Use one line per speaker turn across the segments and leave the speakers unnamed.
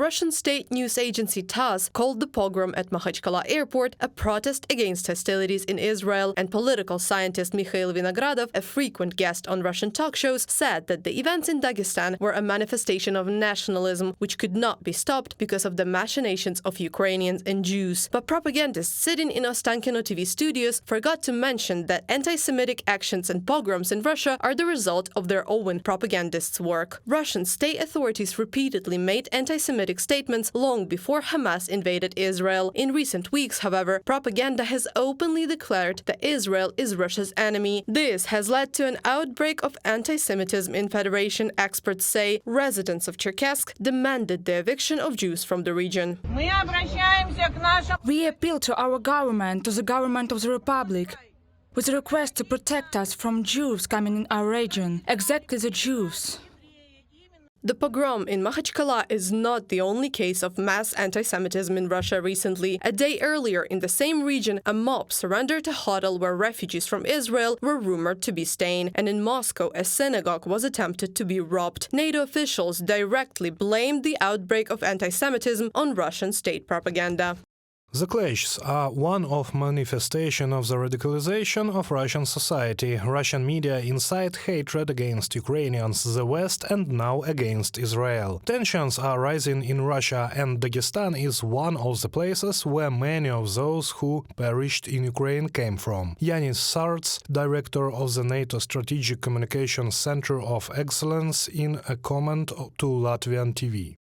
Russian state news agency TASS called the pogrom at Makhachkala airport a protest against hostilities in Israel, and political scientist Mikhail Vinogradov, a frequent guest on Russian talk shows, said that the events in Dagestan were a manifestation of nationalism which could not be stopped because of the machinations of Ukrainians and Jews. But propagandists sitting in Ostankino TV studios forgot to mention that anti-Semitic actions and pogroms in Russia are the result of their own propagandists' work. Russian state authorities repeatedly made anti-Semitic statements long before Hamas invaded Israel. In recent weeks, however, propaganda has openly declared that Israel is Russia's enemy. This has led to an outbreak of anti-Semitism in Federation. Experts say residents of Cherkessk demanded the eviction of Jews from the region.
We appeal to our government, to the government of the Republic, with a request to protect us from Jews coming in our region, exactly the Jews.
The pogrom in Makhachkala is not the only case of mass anti-Semitism in Russia recently. A day earlier, in the same region, a mob surrendered a hotel where refugees from Israel were rumored to be staying, and in Moscow, a synagogue was attempted to be robbed. NATO officials directly blamed the outbreak of anti-Semitism on Russian state propaganda.
The clashes are one of manifestation of the radicalization of Russian society. Russian media incite hatred against Ukrainians, the West, and now against Israel. Tensions are rising in Russia, and Dagestan is one of the places where many of those who perished in Ukraine came from. Yanis Sarts, director of the NATO Strategic Communications Center of Excellence, in a comment to Latvian TV.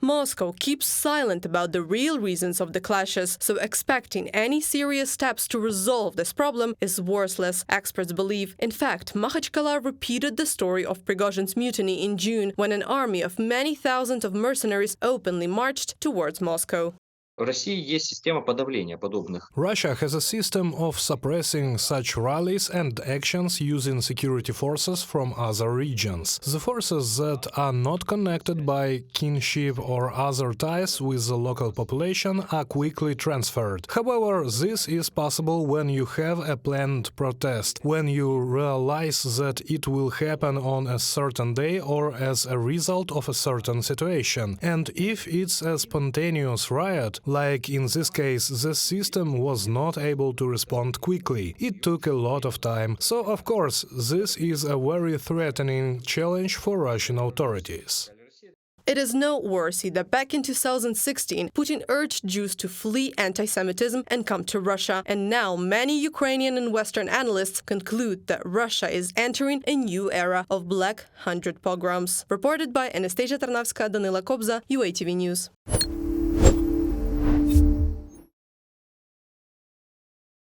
Moscow keeps silent about the real reasons of the clashes, so expecting any serious steps to resolve this problem is worthless, experts believe. In fact, Makhachkala repeated the story of Prigozhin's mutiny in June, when an army of many thousands of mercenaries openly marched towards Moscow.
Russia has a system of suppressing such rallies and actions using security forces from other regions. The forces that are not connected by kinship or other ties with the local population are quickly transferred. However, this is possible when you have a planned protest, when you realize that it will happen on a certain day or as a result of a certain situation. And if it's a spontaneous riot, like in this case, the system was not able to respond quickly. It took a lot of time. So, of course, this is a very threatening challenge for Russian authorities.
It is noteworthy that back in 2016, Putin urged Jews to flee anti-Semitism and come to Russia. And now many Ukrainian and Western analysts conclude that Russia is entering a new era of Black 100 pogroms. Reported by Anastasia Tarnavska, Danila Kobza, UATV News.